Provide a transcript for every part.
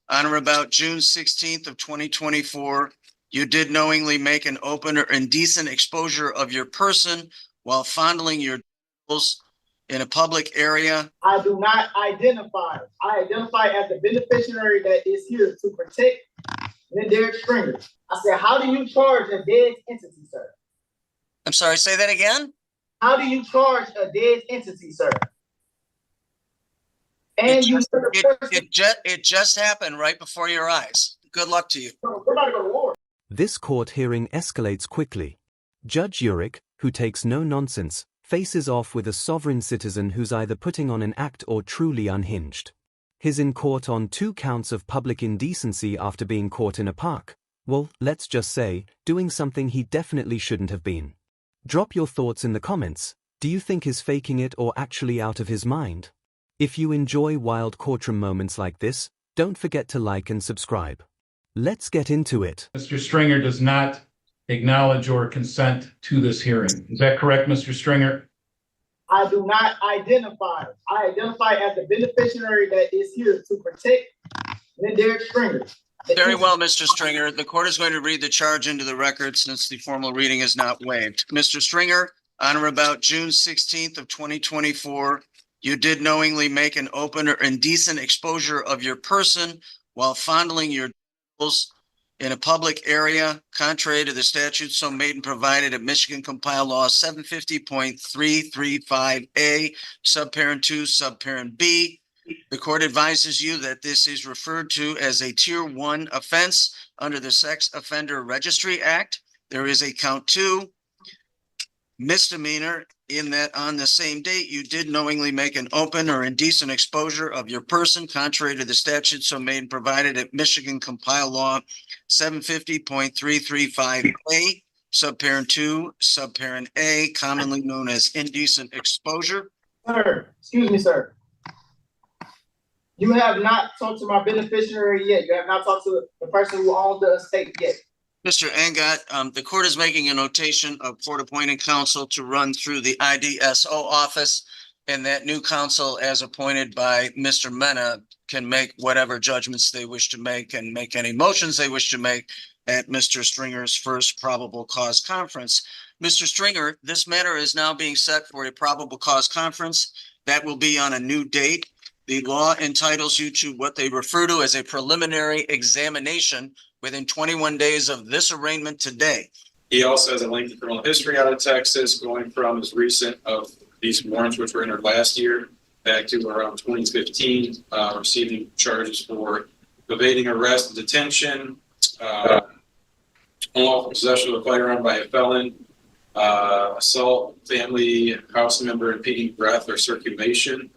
on or about June 16th of 2024, you did knowingly make an open or indecent exposure of your person while fondling your genitals in a public area. I do not identify. I identify as the beneficiary that is here to protect Derek Stringer. I said, how do you charge a dead entity, sir? I'm sorry, say that again? How do you charge a dead entity, sir? And it just happened right before your eyes. Good luck to you. We're about to go to war. This court hearing escalates quickly. Judge Urich, who takes no nonsense, faces off with a sovereign citizen who's either putting on an act or truly unhinged. He's in court on 2 counts of public indecency after being caught in a park. Well, let's just say, doing something he definitely shouldn't have been. Drop your thoughts in the comments. Do you think he's faking it or actually out of his mind? If you enjoy wild courtroom moments like this, don't forget to like and subscribe. Let's get into it. Mr. Stringer does not acknowledge or consent to this hearing. Is that correct, Mr. Stringer? I do not identify. I identify as the beneficiary that is here to protect Derek Stringer. Very well, Mr. Stringer. The court is going to read the charge into the record since the formal reading is not waived. Mr. Stringer, on or about June 16th of 2024, you did knowingly make an open or indecent exposure of your person while fondling your genitals in a public area, contrary to the statute so made and provided at Michigan Compiled Law 750.335A, subparent 2, subparent B. The court advises you that this is referred to as a Tier 1 offense under the Sex Offender Registry Act. There is a count 2 misdemeanor in that on the same date you did knowingly make an open or indecent exposure of your person contrary to the statute so made and provided at Michigan Compiled Law 750.335A, subparent 2, subparent A, commonly known as indecent exposure. Sir, excuse me, sir. You have not talked to my beneficiary yet. You have not talked to the person who owns the estate yet. Mr. Angot, the court is making a notation of court-appointed counsel to run through the IDSO office, and that new counsel, as appointed by Mr. Mena, can make whatever judgments they wish to make and make any motions they wish to make at Mr. Stringer's first probable cause conference. Mr. Stringer, this matter is now being set for a probable cause conference. That will be on a new date. The law entitles you to what they refer to as a preliminary examination within 21 days of this arraignment today. He also has a lengthy criminal history out of Texas, going from as recent of these warrants, which were entered last year, back to around 2015, receiving charges for evading arrest and detention, unlawful possession of a firearm by a felon, assault, family, house member, impeding breath or circulation,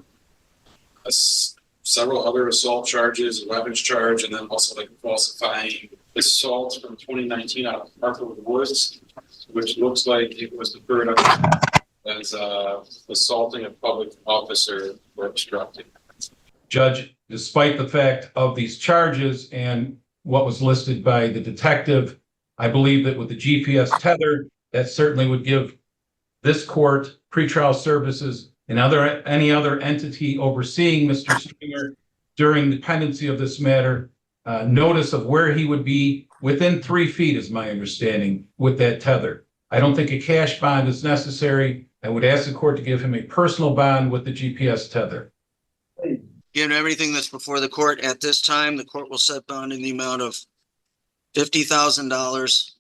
several other assault charges, a weapons charge, and then also like falsifying assault from 2019 out of Hartwood Woods, which looks like it was deferred as assaulting a public officer or obstructing. Judge, despite the fact of these charges and what was listed by the detective, I believe that with the GPS tether, that certainly would give this court, pretrial services, and any other entity overseeing Mr. Stringer during the pendency of this matter, notice of where he would be within 3 feet, is my understanding, with that tether. I don't think a cash bond is necessary. I would ask the court to give him a personal bond with the GPS tether. Given everything that's before the court at this time, the court will set bond in the amount of $50,000,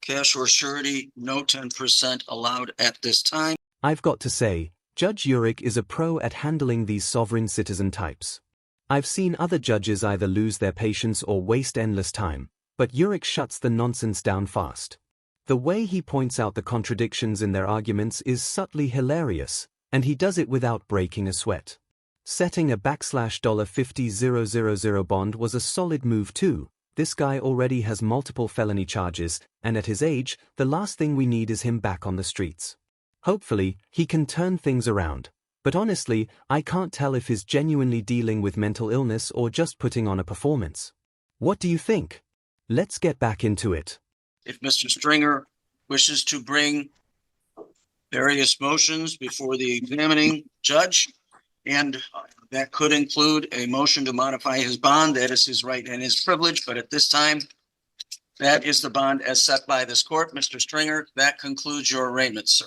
cash or surety, no 10% allowed at this time. I've got to say, Judge Urich is a pro at handling these sovereign citizen types. I've seen other judges either lose their patience or waste endless time, but Urich shuts the nonsense down fast. The way he points out the contradictions in their arguments is subtly hilarious, and he does it without breaking a sweat. Setting a $50,000 bond was a solid move too. This guy already has multiple felony charges, and at his age, the last thing we need is him back on the streets. Hopefully, he can turn things around. But honestly, I can't tell if he's genuinely dealing with mental illness or just putting on a performance. What do you think? Let's get back into it. If Mr. Stringer wishes to bring various motions before the examining judge and That could include a motion to modify his bond. That is his right and his privilege, but at this time, that is the bond as set by this court. Mr. Stringer, that concludes your arraignment, sir.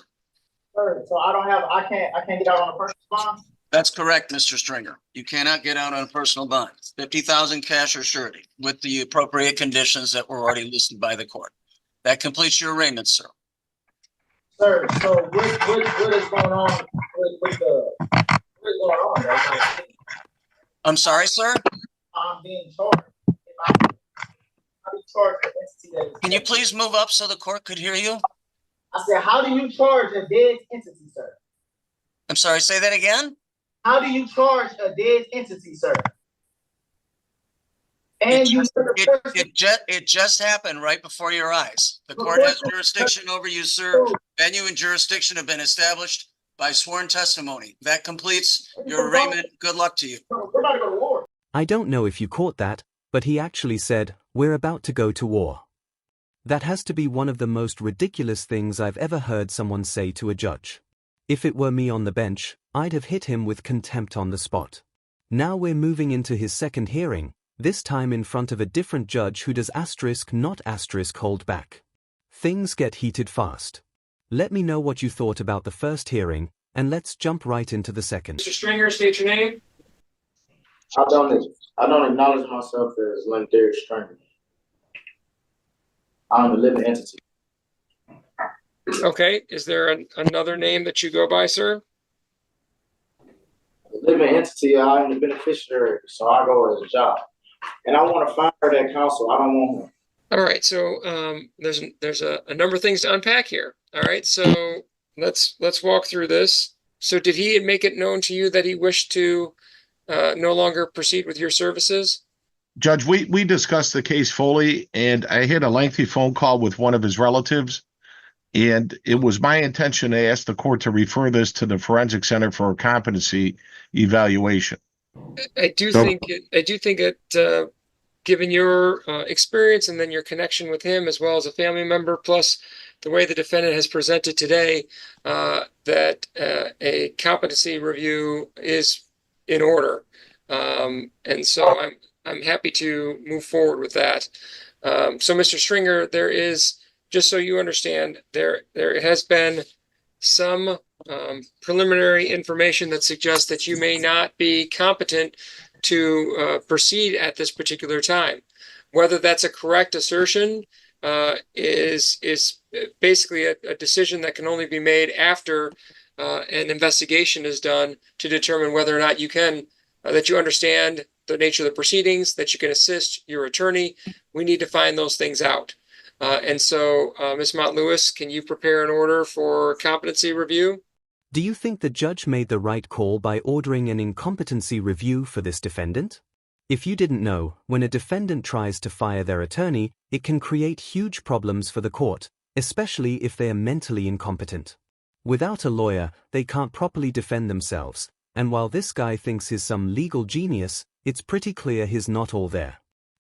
Sir, so I can't get out on a personal bond? That's correct, Mr. Stringer. You cannot get out on a personal bond. 50,000 cash or surety with the appropriate conditions that were already listed by the court. That completes your arraignment, sir. Sir, so what is going on what is going on right now? I'm sorry, sir? I'm being charged. I'm being charged an entity that is. Can you please move up so the court could hear you? I said, how do you charge a dead entity, sir? I'm sorry, say that again? How do you charge a dead entity, sir? And It just happened right before your eyes. The court has jurisdiction over you, sir. Venue and jurisdiction have been established by sworn testimony. That completes your arraignment. Good luck to you. We're about to go to war. I don't know if you caught that, but he actually said, "We're about to go to war." That has to be one of the most ridiculous things I've ever heard someone say to a judge. If it were me on the bench, I'd have hit him with contempt on the spot. Now we're moving into his second hearing, this time in front of a different judge who does not hold back. Things get heated fast. Let me know what you thought about the first hearing, and let's jump right into the second. Mr. Stringer, state your name. I don't acknowledge myself as Derek Stringer. I'm a living entity. Okay, is there another name that you go by, sir? A living entity, I'm the beneficiary, so I go as a job. And I want to fire that counsel. I don't want him. All right, so there's a number of things to unpack here. All right, so let's walk through this. So did he make it known to you that he wished to no longer proceed with your services? Judge, we discussed the case fully, and I had a lengthy phone call with one of his relatives, and it was my intention to ask the court to refer this to the Forensic Center for a competency evaluation. I do think it, given your experience and then your connection with him as well as a family member, plus the way the defendant has presented today, that a competency review is in order, and so I'm happy to move forward with that. So, Mr. Stringer, there is, just so you understand, there has been some preliminary information that suggests that you may not be competent to proceed at this particular time. Whether that's a correct assertion is basically a decision that can only be made after an investigation is done to determine whether or not you can, that you understand the nature of the proceedings, that you can assist your attorney. We need to find those things out. And so, Ms. Mont-Lewis, can you prepare an order for competency review? Do you think the judge made the right call by ordering an incompetency review for this defendant? If you didn't know, when a defendant tries to fire their attorney, it can create huge problems for the court, especially if they are mentally incompetent. Without a lawyer, they can't properly defend themselves, and while this guy thinks he's some legal genius, it's pretty clear he's not all there.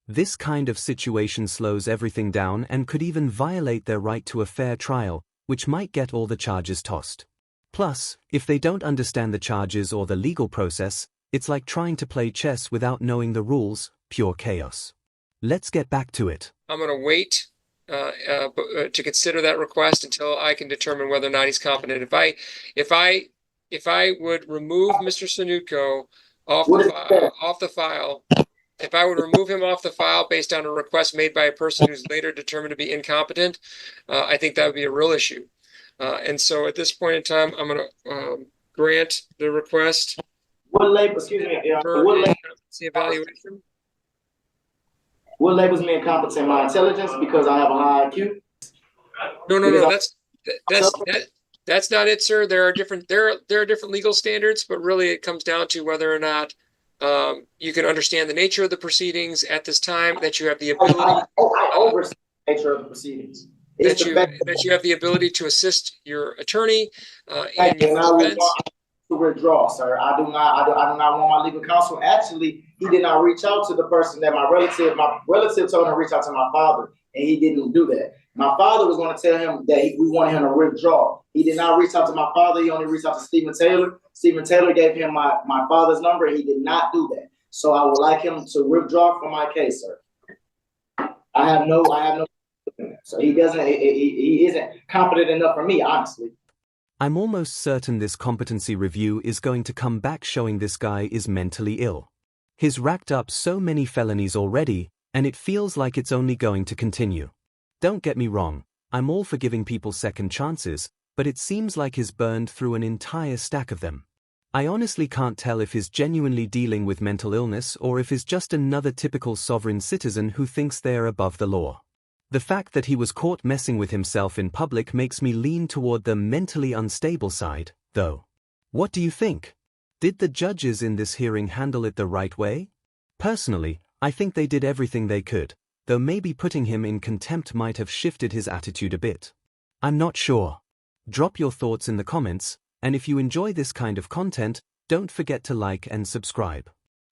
This kind of situation slows everything down and could even violate their right to a fair trial, which might get all the charges tossed. Plus, if they don't understand the charges or the legal process, it's like trying to play chess without knowing the rules, pure chaos. Let's get back to it. I'm going to wait to consider that request until I can determine whether or not he's competent. If I would remove Mr. Sanutko off the file, if I would remove him off the file based on a request made by a person who's later determined to be incompetent, I think that would be a real issue. And so at this point in time, I'm going to grant the request. What labels, excuse me, Competency evaluation. what labels me incompetent? My intelligence because I have a high IQ? No. That's not it, sir. There are different legal standards, but really it comes down to whether or not you can understand the nature of the proceedings at this time, that you have the ability. I oversee the nature of the proceedings. That you have the ability to assist your attorney in your defense. To withdraw, sir. I do not want my legal counsel. Actually, he did not reach out to the person that my relative told him to reach out to my father. and he didn't do that. My father was going to tell him that we wanted him to withdraw. He did not reach out to my father. He only reached out to Stephen Taylor. Stephen Taylor gave him my father's number, and he did not do that. So I would like him to withdraw from my case, sir. I have no. So he isn't competent enough for me, honestly. I'm almost certain this competency review is going to come back showing this guy is mentally ill. He's racked up so many felonies already, and it feels like it's only going to continue. Don't get me wrong, I'm all for giving people second chances, but it seems like he's burned through an entire stack of them. I honestly can't tell if he's genuinely dealing with mental illness or if he's just another typical sovereign citizen who thinks they're above the law. The fact that he was caught messing with himself in public makes me lean toward the mentally unstable side, though. What do you think? Did the judges in this hearing handle it the right way? Personally, I think they did everything they could, though maybe putting him in contempt might have shifted his attitude a bit. I'm not sure. Drop your thoughts in the comments, and if you enjoy this kind of content, don't forget to like and subscribe.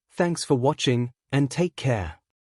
Thanks for watching, and take care.